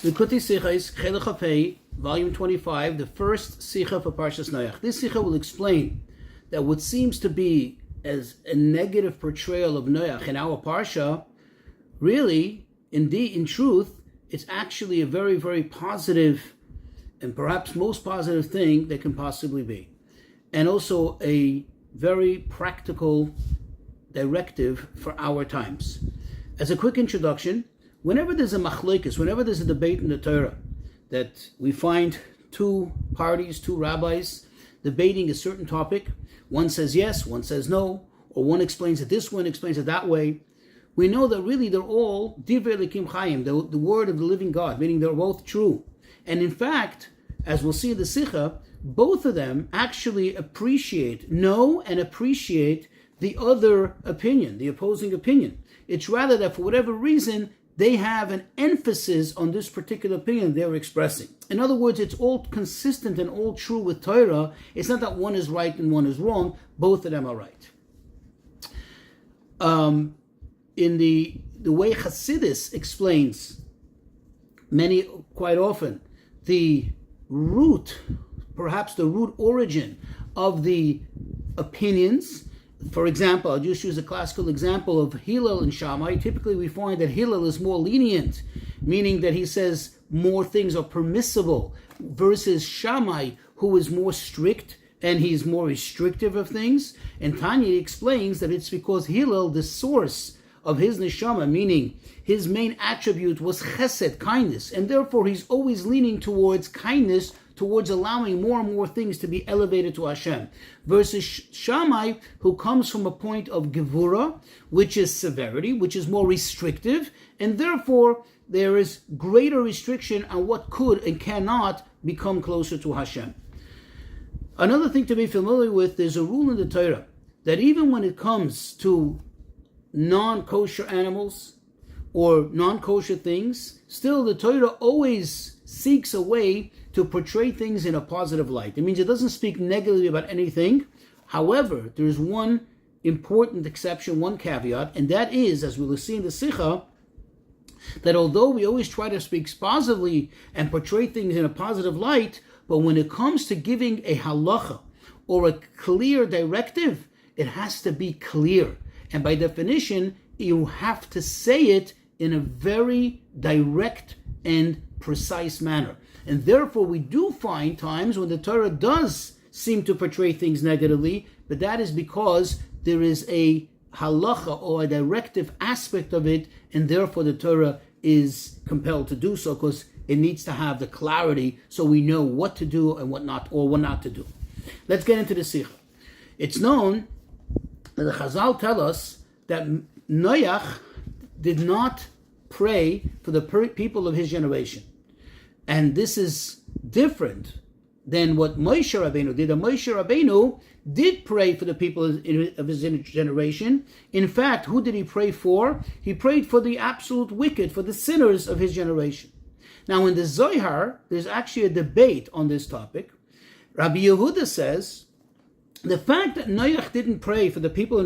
Likutei Sichos, Chelek Hafei, volume 25, the first Sicha for Parshas Noach. This Sicha will explain that what seems to be as a negative portrayal of Noach in our parsha, really, indeed, in truth, it's actually a very, very positive and perhaps most positive thing that can possibly be. And also a very practical directive for our times. As a quick introduction, whenever there's a machlokes, whenever there's a debate in the Torah, that we find two parties, two rabbis, debating a certain topic, one says yes, one says no, or one explains it this way, one explains it that way, we know that really they're all divrei Elokim Chaim, the word of the living God, meaning they're both true. And in fact, as we'll see in the Sicha, both of them actually know and appreciate the other opinion, the opposing opinion. It's rather that for whatever reason, they have an emphasis on this particular opinion they're expressing. In other words, it's all consistent and all true with Torah. It's not that one is right and one is wrong. Both of them are right. In the way Hasidus explains quite often, the root, perhaps the root origin of the opinions. For example, I'll just use a classical example of Hillel and Shammai. Typically we find that Hillel is more lenient, meaning that he says more things are permissible, versus Shammai, who is more strict and he's more restrictive of things. And Tanya explains that it's because Hillel, the source of his neshama, meaning his main attribute was chesed, kindness, and therefore he's always leaning towards kindness, towards allowing more and more things to be elevated to Hashem, versus Shammai, who comes from a point of gevura, which is severity, which is more restrictive, and therefore there is greater restriction on what could and cannot become closer to Hashem. Another thing to be familiar with, there's a rule in the Torah that even when it comes to non-kosher animals or non-kosher things, still the Torah always seeks a way to portray things in a positive light. It means it doesn't speak negatively about anything. However, there is one important exception, one caveat, and that is, as we will see in the Sicha, that although we always try to speak positively and portray things in a positive light, but when it comes to giving a halacha or a clear directive, it has to be clear. And by definition, you have to say it in a very direct and precise manner. And therefore, we do find times when the Torah does seem to portray things negatively, but that is because there is a halacha or a directive aspect of it, and therefore the Torah is compelled to do so because it needs to have the clarity so we know what to do and what not to do. Let's get into the Sicha. It's known that the Chazal tell us that Noach did not pray for the people of his generation. And this is different than what Moshe Rabbeinu did. And Moshe Rabbeinu did pray for the people of his generation. In fact, who did he pray for? He prayed for the absolute wicked, for the sinners of his generation. Now in the Zohar, there's actually a debate on this topic. Rabbi Yehuda says, the fact that Noach didn't pray for the people of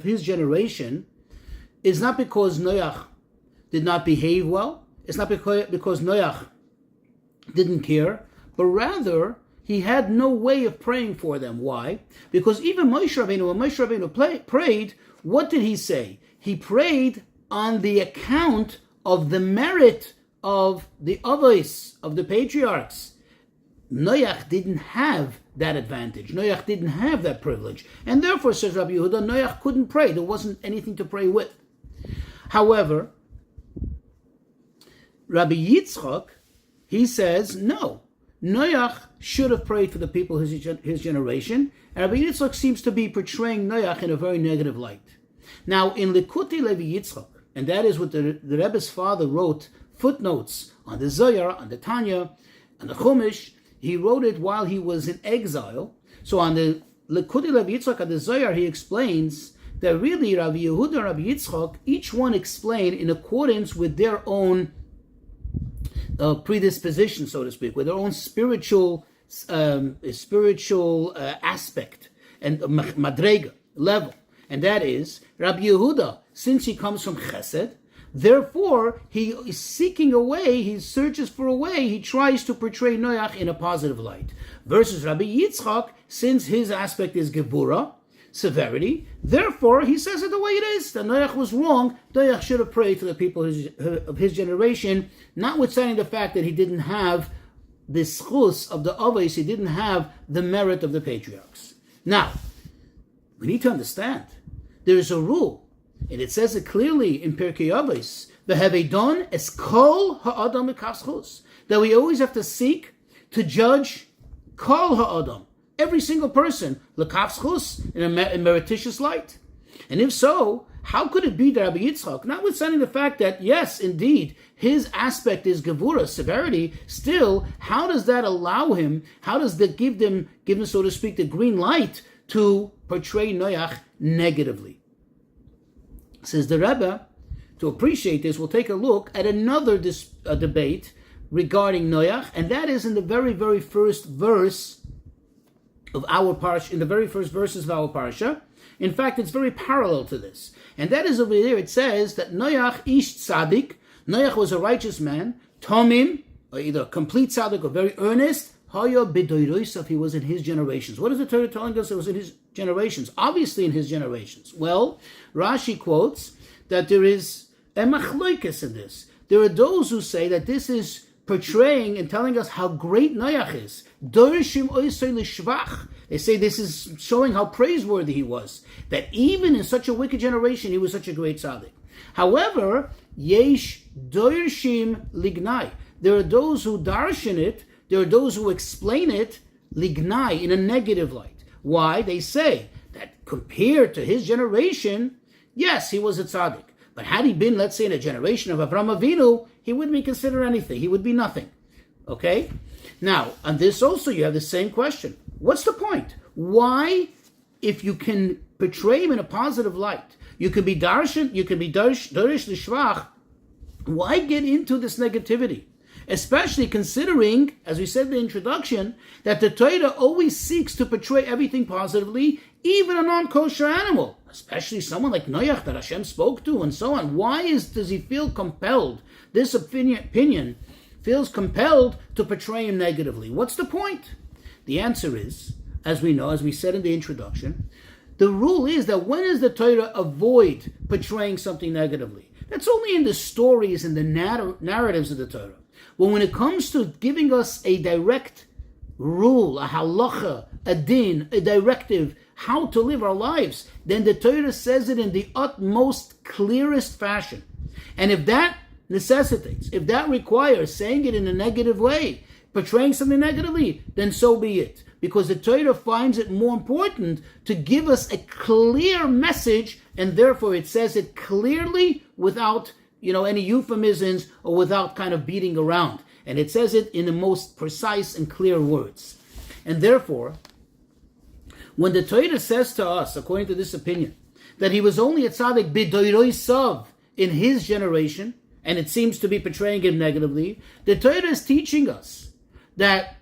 his generation is not because Noach did not behave well. It's not because Noach didn't care, but rather he had no way of praying for them. Why? Because even Moshe Rabbeinu, when Moshe Rabbeinu prayed, what did he say? He prayed on the account of the merit of the avos, of the patriarchs. Noach didn't have that advantage. Noach didn't have that privilege. And therefore, says Rabbi Yehuda, Noach couldn't pray. There wasn't anything to pray with. However, Rabbi Yitzchak, he says, no, Noach should have prayed for the people of his generation. And Rabbi Yitzchak seems to be portraying Noach in a very negative light. Now, in Likutei Levi Yitzchak, and that is what the Rebbe's father wrote, footnotes on the Zohar, on the Tanya, on the Chumash. He wrote it while he was in exile. So on the Likutei Levi Yitzchak, on the Zohar, he explains that really Rabbi Yehuda and Rabbi Yitzchak, each one explained in accordance with their own predisposition, so to speak, with their own spiritual aspect and madrega level. And that is, Rabbi Yehuda, since he comes from Chesed, Therefore, he is seeking a way, he searches for a way, he tries to portray Noach in a positive light. Versus Rabbi Yitzchak, since his aspect is Gevura, severity, therefore he says it the way it is, that Noach was wrong. Noach should have prayed to the people of his generation, notwithstanding the fact that he didn't have the Sichos of the Avos, he didn't have the merit of the patriarchs. Now, we need to understand, there is a rule, and it says it clearly in Pirkei Avos, v'hevedon es kol ha'adam mikaf Sichos, that we always have to seek to judge kol ha'adam, every single person, l'kaf Sichos, in a merititious light. And if so, how could it be that Rabbi Yitzchak, notwithstanding the fact that, yes, indeed, his aspect is gevura, severity, still, how does that allow him, how does that give him, so to speak, the green light to portray Noach negatively? Says the Rebbe, to appreciate this, we'll take a look at another debate regarding Noach, and that is in the very, very first verse of our parsha, in the very first verses of our parsha. In fact, it's very parallel to this. And that is over there, it says that Noach ish tzaddik, Noach was a righteous man, tomim, or either complete tzaddik or very earnest, haya b'doirosav, he was in his generations. What is the Torah telling us? It was in his generations. Obviously in his generations. Well, Rashi quotes that there is a machloikes in this. There are those who say that this is portraying and telling us how great Noach is. Dorishim oisei l'shvach. They say this is showing how praiseworthy he was. That even in such a wicked generation, he was such a great tzaddik. However, yesh dorishim lignai. There are those who darshan it, there are those who explain it lignai, in a negative light. Why? They say that compared to his generation, yes, he was a tzaddik. But had he been, let's say, in a generation of Avrohom Avinu, he wouldn't be considered anything. He would be nothing. Okay? Now, on this also, you have the same question. What's the point? Why, if you can portray him in a positive light, you can be darshan, you can be darish l'shvach, why get into this negativity? Especially considering, as we said in the introduction, that the Torah always seeks to portray everything positively, even a non-kosher animal, especially someone like Noach that Hashem spoke to, and so on. Why does he feel compelled? This opinion feels compelled to portray him negatively. What's the point? The answer is, as we know, as we said in the introduction, the rule is that when does the Torah avoid portraying something negatively? That's only in the stories and the narratives of the Torah. But when it comes to giving us a direct rule, a halacha, a din, a directive, how to live our lives, then the Torah says it in the utmost clearest fashion. And if that necessitates, if that requires saying it in a negative way, portraying something negatively, then so be it. Because the Torah finds it more important to give us a clear message, and therefore it says it clearly without any euphemisms or without kind of beating around. And it says it in the most precise and clear words. And therefore, when the Torah says to us, according to this opinion, that he was only a tzaddik b'doirosav in his generation, and it seems to be portraying him negatively, the Torah is teaching us that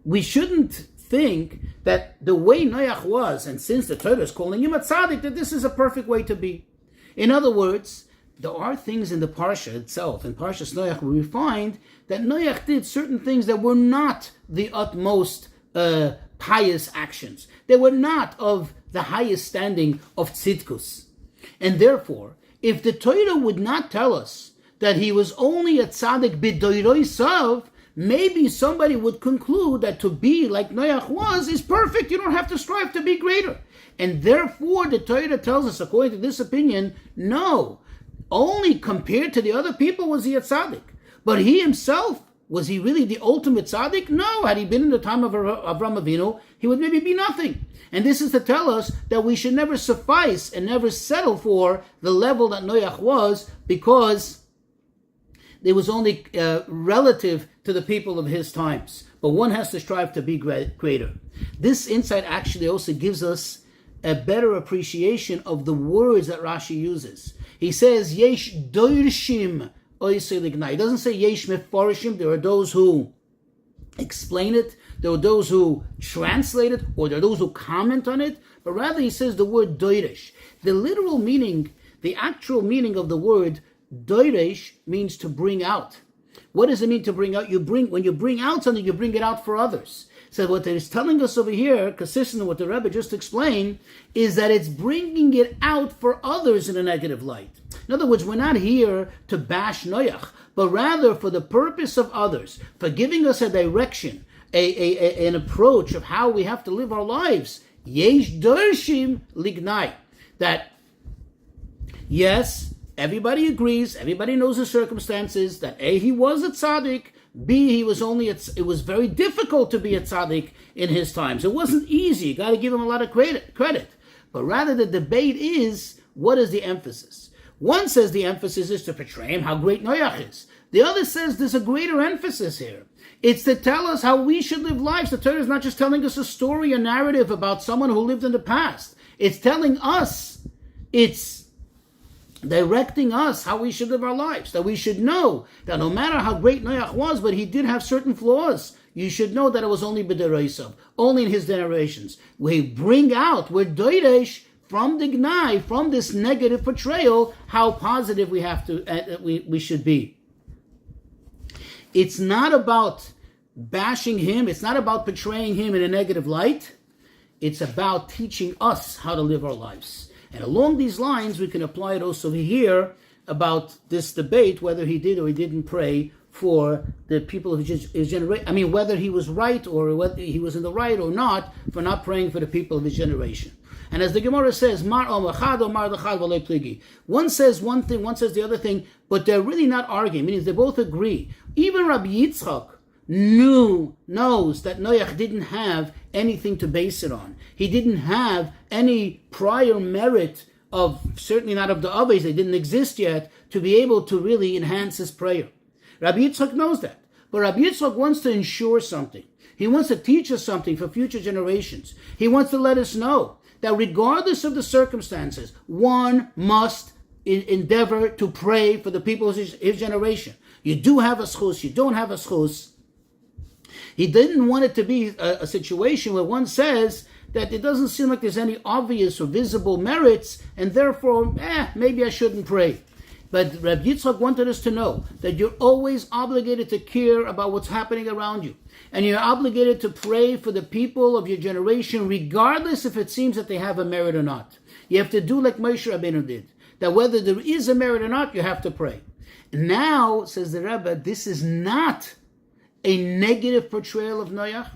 we shouldn't think that the way Noach was, and since the Torah is calling him a tzaddik, that this is a perfect way to be. In other words, there are things in the parsha itself, in Parshas Noach, where we find that Noach did certain things that were not the utmost pious actions. They were not of the highest standing of tzidkus. And therefore, if the Torah would not tell us that he was only a tzaddik b'doirosav, maybe somebody would conclude that to be like Noach was is perfect. You don't have to strive to be greater. And therefore, the Torah tells us, according to this opinion, no. Only compared to the other people was he a tzaddik. But he himself, was he really the ultimate tzaddik? No. Had he been in the time of Avrohom Avinu, he would maybe be nothing. And this is to tell us that we should never suffice and never settle for the level that Noach was, because it was only relative to the people of his times. But one has to strive to be greater. This insight actually also gives us a better appreciation of the words that Rashi uses. He says, Yesh doirshim oisei lignai. He doesn't say Yesh mefarshim. There are those who explain it. There are those who translate it, or there are those who comment on it. But rather he says the word doirish. The literal meaning The actual meaning of the word doiresh means to bring out. What does it mean to bring out? When you bring out something, you bring it out for others. So what it is telling us over here, consistent with what the Rabbi just explained, is that it's bringing it out for others in a negative light. In other words, we're not here to bash Noach, but rather for the purpose of others, for giving us a direction, an approach of how we have to live our lives. Yesh dershim lignai. That, yes, everybody agrees, everybody knows the circumstances, that A, he was a tzaddik, B, it was very difficult to be a tzaddik in his times. It wasn't easy. You got to give him a lot of credit. But rather the debate is, what is the emphasis? One says the emphasis is to portray him how great Noach is. The other says there's a greater emphasis here. It's to tell us how we should live lives. The Torah is not just telling us a story, a narrative about someone who lived in the past. It's telling us, it's directing us how we should live our lives. That we should know that no matter how great Noach was, but he did have certain flaws. You should know that it was only b'deraisav, only in his generations. We're doiresh from the gnai, from this negative portrayal, how positive we have to, we should be. It's not about bashing him. It's not about portraying him in a negative light. It's about teaching us how to live our lives. And along these lines, we can apply it also here about this debate, whether he did or he didn't pray for the people of his generation. I mean, whether he was right or whether he was in the right or not for not praying for the people of his generation. And as the Gemara says, one says one thing, one says the other thing, but they're really not arguing, meaning they both agree. Even Rabbi Yitzchak knows that Noach didn't have anything to base it on. He didn't have any prior merit of, certainly not of the Aves, they didn't exist yet, to be able to really enhance his prayer. Rabbi Yitzchak knows that. But Rabbi Yitzchak wants to ensure something. He wants to teach us something for future generations. He wants to let us know that regardless of the circumstances, one must endeavor to pray for the people of his generation. You do have a schus, you don't have a schus. He didn't want it to be a situation where one says that it doesn't seem like there's any obvious or visible merits, and therefore, maybe I shouldn't pray. But Rabbi Yitzchak wanted us to know that you're always obligated to care about what's happening around you. And you're obligated to pray for the people of your generation, regardless if it seems that they have a merit or not. You have to do like Moshe Rabbeinu did, that whether there is a merit or not, you have to pray. Now, says the Rebbe, this is not a negative portrayal of Noach.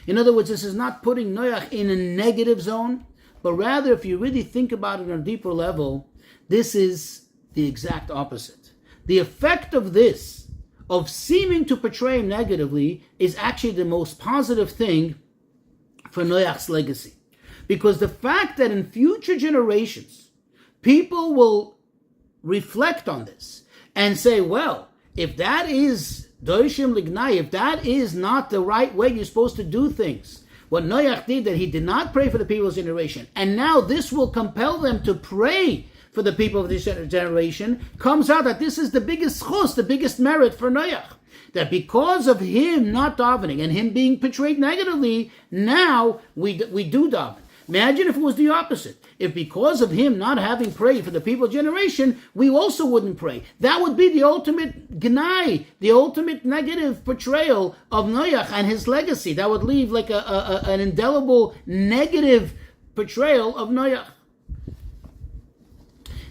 In other words, this is not putting Noach in a negative zone, but rather, if you really think about it on a deeper level, this is the exact opposite. The effect of this, of seeming to portray him negatively, is actually the most positive thing for Noach's legacy. Because the fact that in future generations, people will reflect on this and say, well, if that is Doishim Lignai, if that is not the right way you're supposed to do things, what Noach did, that he did not pray for the people's generation, and now this will compel them to pray for the people of this generation, comes out that this is the biggest chus, the biggest merit for Noach. That because of him not davening and him being portrayed negatively, now we do daven. Imagine if it was the opposite. If because of him not having prayed for the people's generation, we also wouldn't pray. That would be the ultimate gnai, the ultimate negative portrayal of Noach and his legacy. That would leave like an indelible negative portrayal of Noach.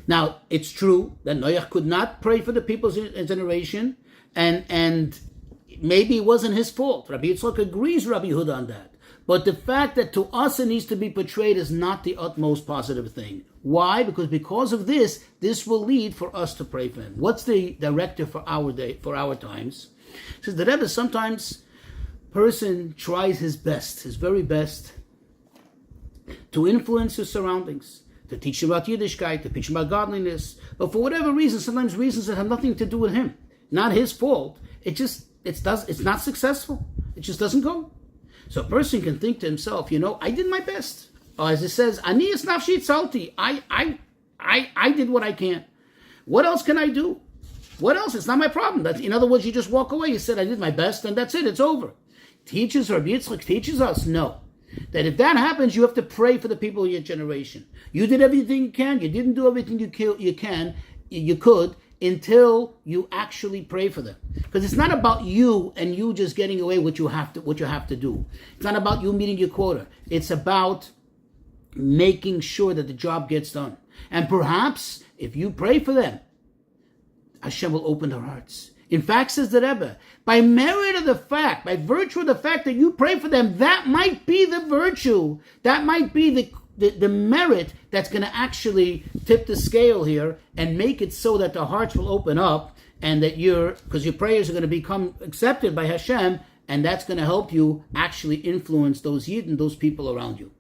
Now, it's true that Noach could not pray for the people's generation, and maybe it wasn't his fault. Rabbi Yitzchak agrees with Rabbi Yehuda on that. But the fact that to us it needs to be portrayed is not the utmost positive thing. Why? Because of this will lead for us to pray for him. What's the directive for our day, for our times? It says the Rebbe, sometimes a person tries his best, his very best, to influence his surroundings, to teach him about Yiddishkeit, to teach him about godliness. But for whatever reason, sometimes reasons that have nothing to do with him, not his fault, it's not successful. It just doesn't go. So a person can think to himself, I did my best. Or as it says, Ani es nafshi tzalti. I did what I can. What else can I do? What else? It's not my problem. In other words, you just walk away. You said, I did my best, and that's it. It's over. Rabbi Yitzchak teaches us, no. that if that happens, you have to pray for the people of your generation. You did everything you can. You didn't do everything you could until you actually pray for them. Because it's not about you and you just getting away what you have to do. It's not about you meeting your quota. It's about making sure that the job gets done. And perhaps if you pray for them, Hashem will open their hearts. In fact, says the Rebbe, by virtue of the fact that you pray for them, that might be the virtue, that might be the merit that's going to actually tip the scale here and make it so that the hearts will open up, and that because your prayers are going to become accepted by Hashem, and that's going to help you actually influence those Yidden, those people around you.